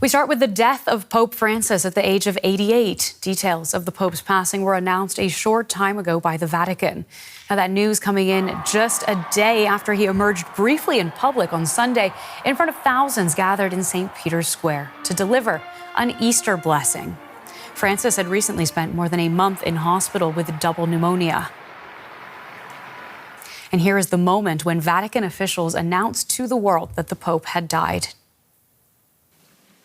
We start with the death of Pope Francis at the age of 88. Details of the Pope's passing were announced a short time ago by the Vatican. Now, that news coming in just a day after he emerged briefly in public on Sunday in front of thousands gathered in St. Peter's Square to deliver an Easter blessing. Francis had recently spent more than a month in hospital with double pneumonia. And here is the moment when Vatican officials announced to the world that the Pope had died.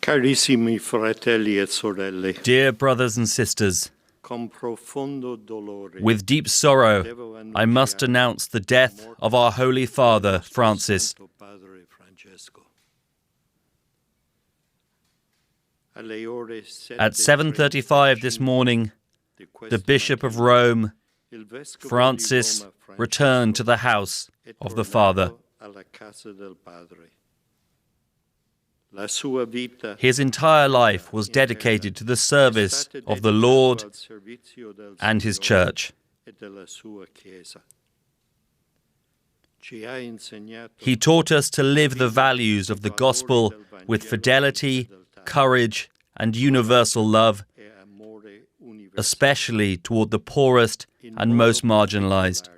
Carissimi fratelli et sorelle. Dear brothers and sisters, with deep sorrow, I must announce the death of our Holy Father, Francis. At 7:35 this morning, the Bishop of Rome, Francis, returned to the house of the Father. His entire life was dedicated to the service of the Lord and His Church. He taught us to live the values of the Gospel with fidelity, courage, and universal love, especially toward the poorest and most marginalized.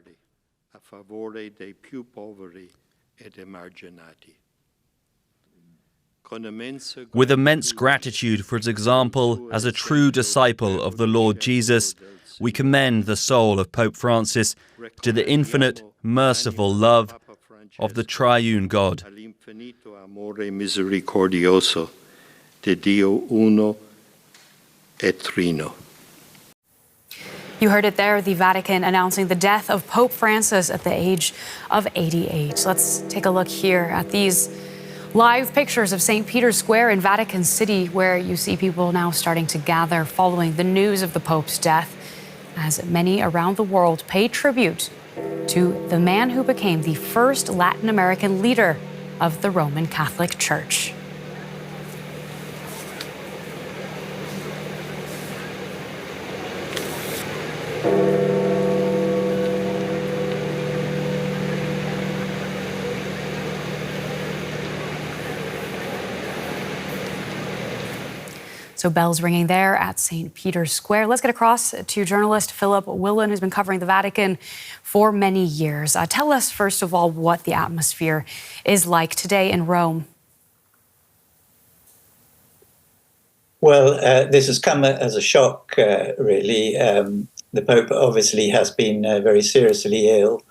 With immense gratitude for his example as a true disciple of the Lord Jesus, we commend the soul of Pope Francis to the infinite, merciful love of the triune God. You heard it there, the Vatican announcing the death of Pope Francis at the age of 88. Let's take a look here at these live pictures of St. Peter's Square in Vatican City, where you see people now starting to gather following the news of the Pope's death, as many around the world pay tribute to the man who became the first Latin American leader of the Roman Catholic Church. So bells ringing there at St. Peter's Square. Let's get across to journalist Philip Willan, who's been covering the Vatican for many years. Tell us, first of all, what the atmosphere is like today in Rome. Well, this has come as a shock, really. The Pope obviously has been very seriously ill.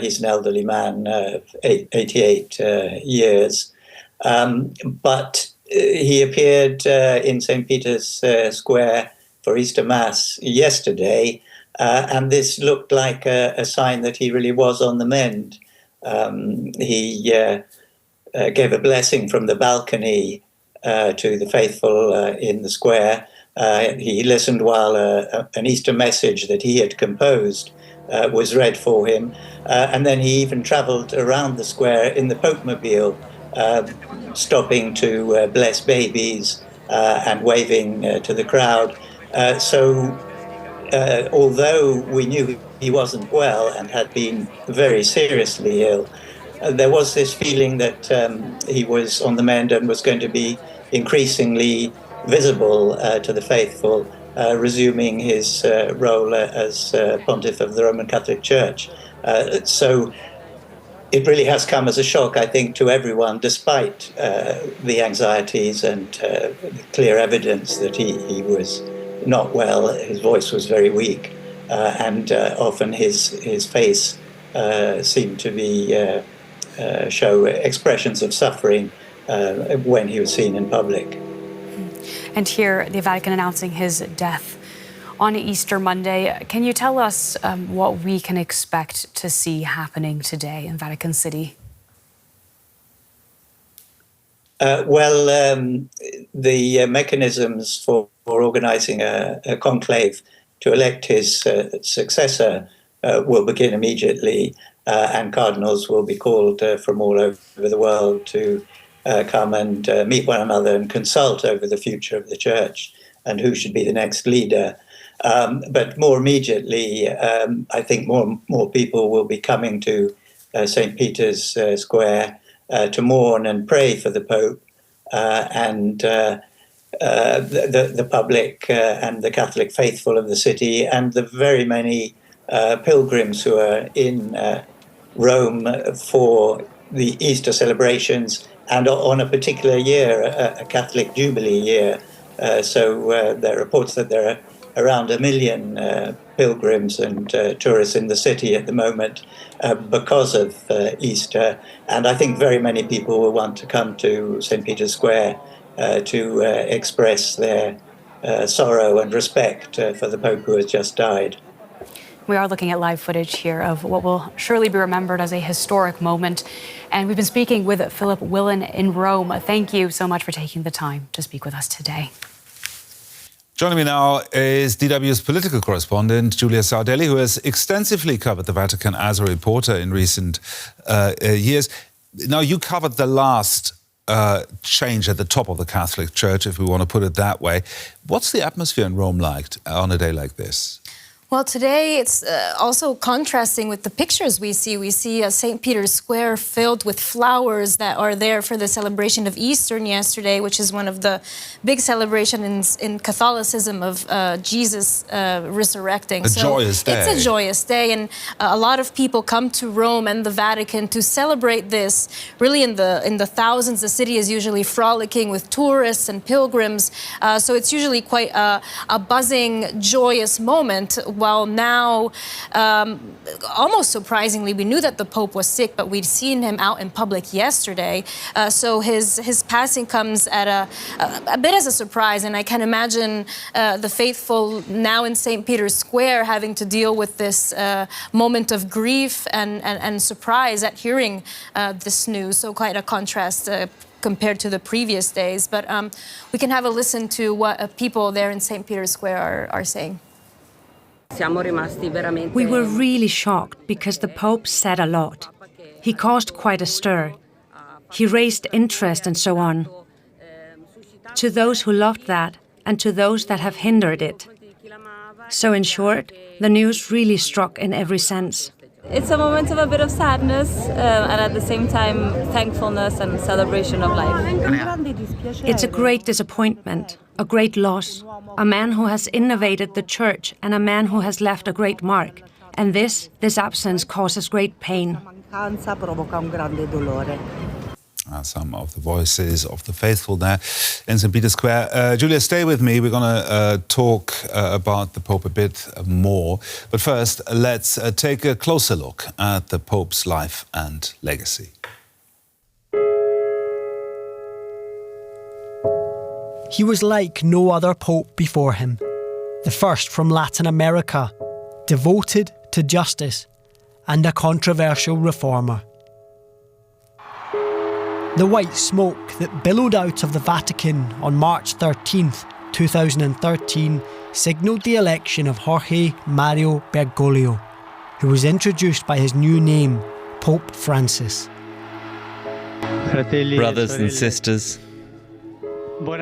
He's an elderly man of 88 years. But he appeared in St. Peter's Square for Easter Mass yesterday, and this looked like a sign that he really was on the mend. He gave a blessing from the balcony to the faithful in the square. He listened while an Easter message that he had composed was read for him, and then he even travelled around the square in the Pope-mobile, stopping to bless babies and waving to the crowd. So although we knew he wasn't well and had been very seriously ill, there was this feeling that he was on the mend and was going to be increasingly visible to the faithful, resuming his role as Pontiff of the Roman Catholic Church. So it really has come as a shock, I think, to everyone, despite the anxieties and the clear evidence that he was not well. His voice was very weak, and often his face seemed to be show expressions of suffering when he was seen in public. And here, the Vatican announcing his death on Easter Monday. Can you tell us what we can expect to see happening today in Vatican City? The mechanisms for organizing a conclave to elect his successor will begin immediately, and cardinals will be called from all over the world to come and meet one another and consult over the future of the Church and who should be the next leader. But more immediately, I think more people will be coming to St. Peter's Square to mourn and pray for the Pope. and the public and the Catholic faithful of the city, and the very many pilgrims who are in Rome for the Easter celebrations, and on a particular year, a Catholic Jubilee year. So there are reports that there are around 1 million pilgrims and tourists in the city at the moment because of Easter. And I think very many people will want to come to St. Peter's Square to express their sorrow and respect for the Pope who has just died. We are looking at live footage here of what will surely be remembered as a historic moment. And we've been speaking with Philip Willan in Rome. Thank you so much for taking the time to speak with us today. Joining me now is DW's political correspondent, Julia Saudelli, who has extensively covered the Vatican as a reporter in recent years. Now, you covered the last change at the top of the Catholic Church, if we want to put it that way. What's the atmosphere in Rome like on a day like this? Well, today it's also contrasting with the pictures we see. We see St. Peter's Square filled with flowers that are there for the celebration of Easter yesterday, which is one of the big celebrations in Catholicism of Jesus resurrecting. A joyous day. It's a joyous day, and a lot of people come to Rome and the Vatican to celebrate this. Really, in the thousands, the city is usually frolicking with tourists and pilgrims. So it's usually quite a buzzing, joyous moment. While now, almost surprisingly, we knew that the Pope was sick, but we'd seen him out in public yesterday. So his passing comes at a bit as a surprise, and I can imagine the faithful now in St. Peter's Square having to deal with this moment of grief and surprise at hearing this news. So quite a contrast compared to the previous days. But we can have a listen to what people there in St. Peter's Square are saying. We were really shocked because the Pope said a lot. He caused quite a stir. He raised interest and so on. To those who loved that and to those that have hindered it. So in short, the news really struck in every sense. It's a moment of a bit of sadness and at the same time thankfulness and celebration of life. It's a great disappointment, a great loss, a man who has innovated the church and a man who has left a great mark. And this absence causes great pain. Some of the voices of the faithful there in St. Peter's Square. Julia, stay with me. We're going to talk about the Pope a bit more. But first, let's take a closer look at the Pope's life and legacy. He was like no other Pope before him. The first from Latin America, devoted to justice and a controversial reformer. The white smoke that billowed out of the Vatican on March 13th, 2013 signalled the election of Jorge Mario Bergoglio, who was introduced by his new name, Pope Francis. Brothers and sisters,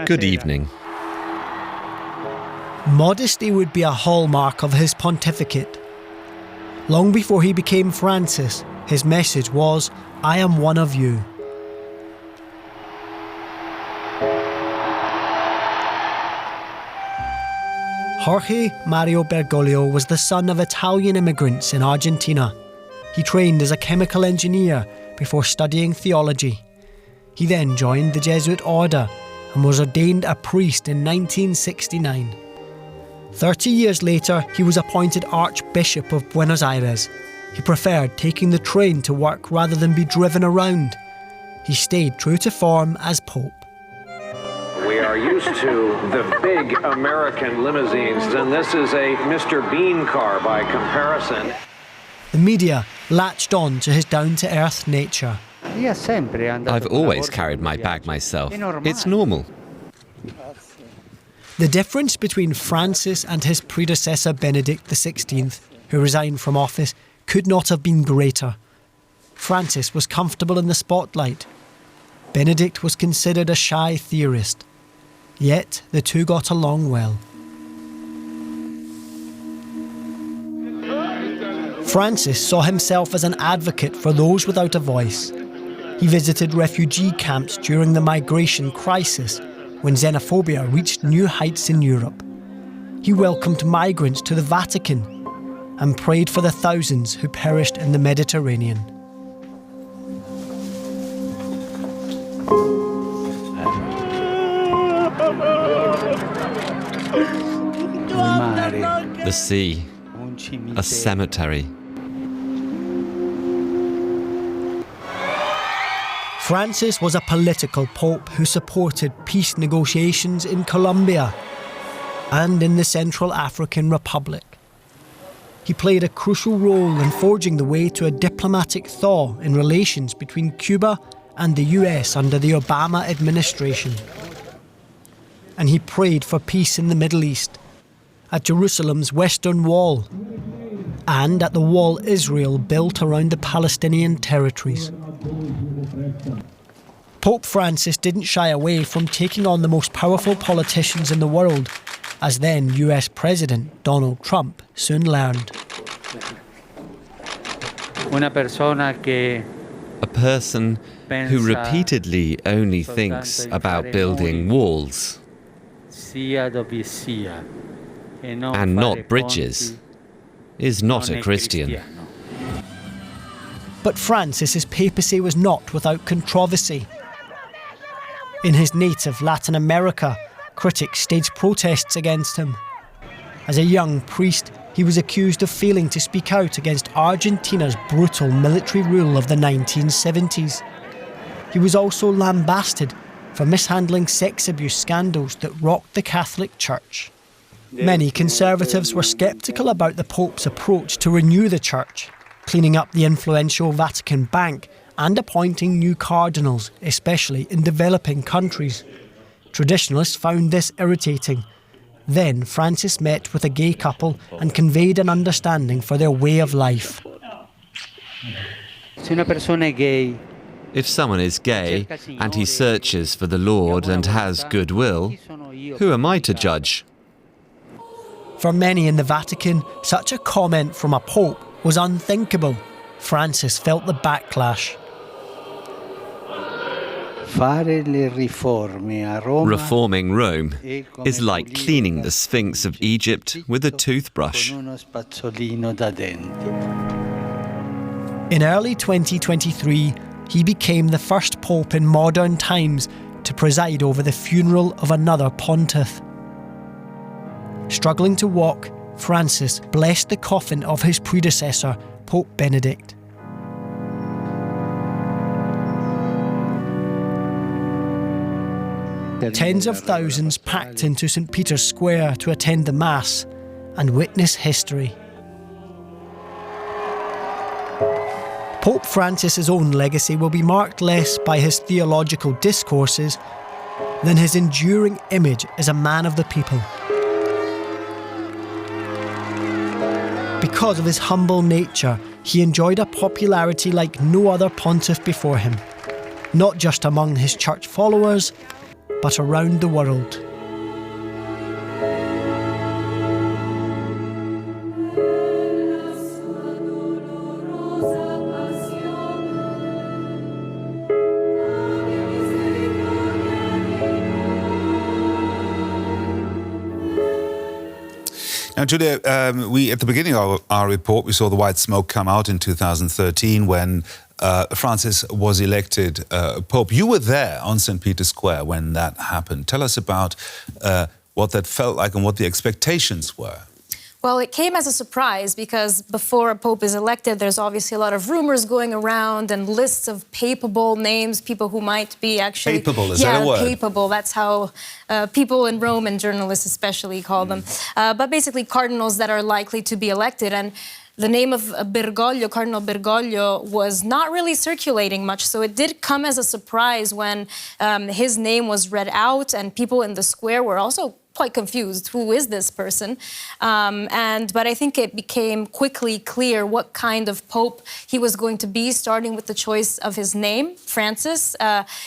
good evening. Modesty would be a hallmark of his pontificate. Long before he became Francis, his message was, "I am one of you." Jorge Mario Bergoglio was the son of Italian immigrants in Argentina. He trained as a chemical engineer before studying theology. He then joined the Jesuit order and was ordained a priest in 1969. 30 years later, he was appointed Archbishop of Buenos Aires. He preferred taking the train to work rather than be driven around. He stayed true to form as Pope. We are used to the big American limousines, and this is a Mr. Bean car by comparison. The media latched on to his down-to-earth nature. I've always carried my bag myself. It's normal. The difference between Francis and his predecessor Benedict XVI, who resigned from office, could not have been greater. Francis was comfortable in the spotlight. Benedict was considered a shy theorist. Yet the two got along well. Francis saw himself as an advocate for those without a voice. He visited refugee camps during the migration crisis, when xenophobia reached new heights in Europe. He welcomed migrants to the Vatican and prayed for the thousands who perished in the Mediterranean. The sea, a cemetery. Francis was a political pope who supported peace negotiations in Colombia and in the Central African Republic. He played a crucial role in forging the way to a diplomatic thaw in relations between Cuba and the US under the Obama administration. And he prayed for peace in the Middle East, at Jerusalem's Western Wall, and at the wall Israel built around the Palestinian territories. Pope Francis didn't shy away from taking on the most powerful politicians in the world, as then US President Donald Trump soon learned. A person who repeatedly only thinks about building walls and not bridges is not a Christian. But Francis's papacy was not without controversy. In his native Latin America, critics staged protests against him. As a young priest, he was accused of failing to speak out against Argentina's brutal military rule of the 1970s. He was also lambasted for mishandling sex abuse scandals that rocked the Catholic Church. Many conservatives were sceptical about the Pope's approach to renew the Church, cleaning up the influential Vatican Bank and appointing new cardinals, especially in developing countries. Traditionalists found this irritating. Then Francis met with a gay couple and conveyed an understanding for their way of life. If someone is gay and he searches for the Lord and has goodwill, who am I to judge? For many in the Vatican, such a comment from a pope was unthinkable. Francis felt the backlash. Reforming Rome is like cleaning the Sphinx of Egypt with a toothbrush. In early 2023, he became the first pope in modern times to preside over the funeral of another pontiff. Struggling to walk, Francis blessed the coffin of his predecessor, Pope Benedict. Tens of thousands packed into St. Peter's Square to attend the Mass and witness history. Pope Francis's own legacy will be marked less by his theological discourses than his enduring image as a man of the people. Because of his humble nature, he enjoyed a popularity like no other pontiff before him, not just among his church followers, but around the world. Now, Julia, at the beginning of our report, we saw the white smoke come out in 2013 when Francis was elected Pope. You were there on St. Peter's Square when that happened. Tell us about what that felt like and what the expectations were. Well, it came as a surprise because before a pope is elected, there's obviously a lot of rumors going around and lists of papable names, people who might be actually... Papable, is that a word? Yeah, papable. That's how people in Rome and journalists especially call them. But basically cardinals that are likely to be elected. And the name of Bergoglio, Cardinal Bergoglio, was not really circulating much. So it did come as a surprise when his name was read out, and people in the square were also quite confused. Who is this person? But I think it became quickly clear what kind of pope he was going to be, starting with the choice of his name, Francis,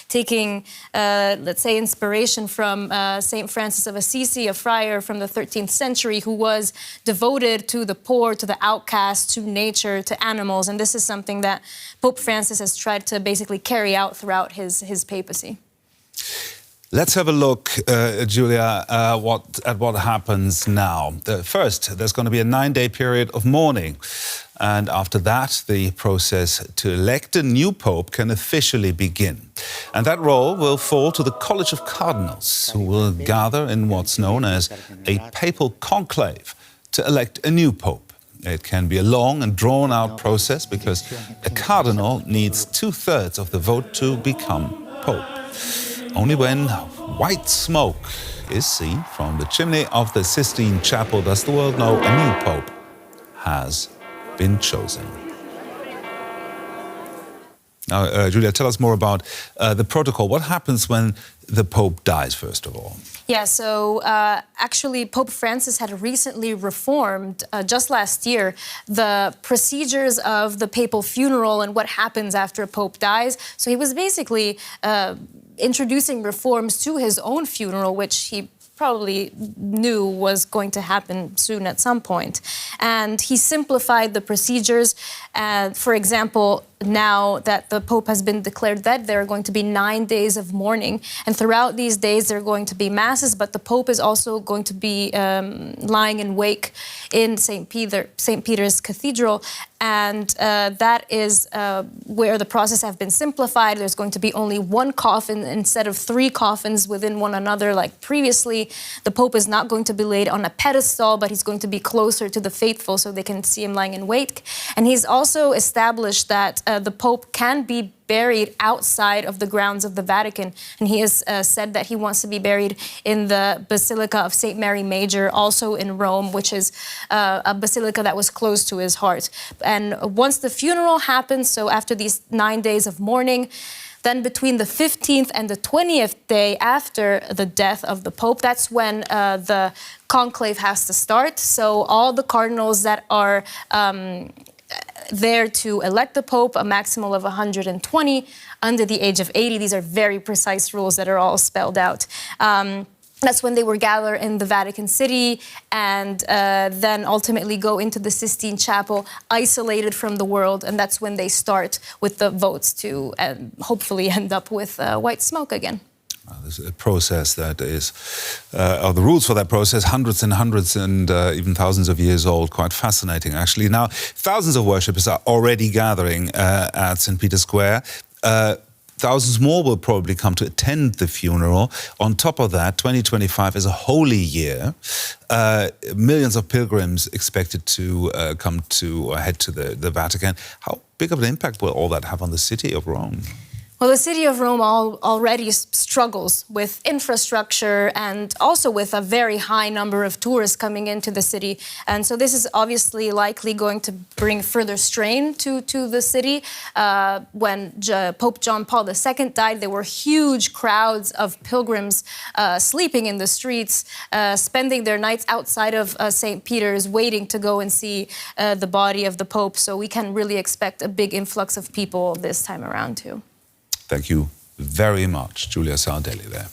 taking, let's say, inspiration from St. Francis of Assisi, a friar from the 13th century who was devoted to the poor, to the outcast, to nature, to animals. And this is something that Pope Francis has tried to basically carry out throughout his papacy. Let's have a look, Julia, at what happens now. First, there's going to be a 9-day period of mourning. And after that, the process to elect a new pope can officially begin. And that role will fall to the College of Cardinals, who will gather in what's known as a papal conclave to elect a new pope. It can be a long and drawn-out process because a cardinal needs 2/3 of the vote to become pope. Only when white smoke is seen from the chimney of the Sistine Chapel does the world know a new pope has been chosen. Now, Julia, tell us more about the protocol. What happens when the pope dies, first of all? Yeah, so actually Pope Francis had recently reformed, just last year, the procedures of the papal funeral and what happens after a pope dies. So he was basically introducing reforms to his own funeral, which he probably knew was going to happen soon at some point. And he simplified the procedures. For example, now that the Pope has been declared dead, there are going to be 9 days of mourning. And throughout these days, there are going to be masses, but the Pope is also going to be lying in wake in St. Peter's Cathedral. And that is where the process has been simplified. There's going to be only one coffin instead of 3 coffins within one another like previously. The Pope is not going to be laid on a pedestal, but he's going to be closer to the faithful so they can see him lying in wake. And he's also established that the Pope can be buried outside of the grounds of the Vatican. And he has said that he wants to be buried in the Basilica of St. Mary Major, also in Rome, which is a basilica that was close to his heart. And once the funeral happens, so after these 9 days of mourning, then between the 15th and the 20th day after the death of the Pope, that's when the conclave has to start. So all the cardinals that are there to elect the Pope, a maximum of 120 under the age of 80. These are very precise rules that are all spelled out. That's when they will gather in the Vatican City and then ultimately go into the Sistine Chapel, isolated from the world. And that's when they start with the votes to hopefully end up with white smoke again. There's a process that is, or the rules for that process, hundreds and even thousands of years old. Quite fascinating, actually. Now, thousands of worshippers are already gathering at St. Peter's Square. Thousands more will probably come to attend the funeral. On top of that, 2025 is a holy year. Millions of pilgrims expected to come to or head to the Vatican. How big of an impact will all that have on the city of Rome? Well, the city of Rome already struggles with infrastructure and also with a very high number of tourists coming into the city. And so this is obviously likely going to bring further strain to the city. When Pope John Paul II died, there were huge crowds of pilgrims sleeping in the streets, spending their nights outside of St. Peter's, waiting to go and see the body of the Pope. So we can really expect a big influx of people this time around too. Thank you very much, Julia Saudelli there.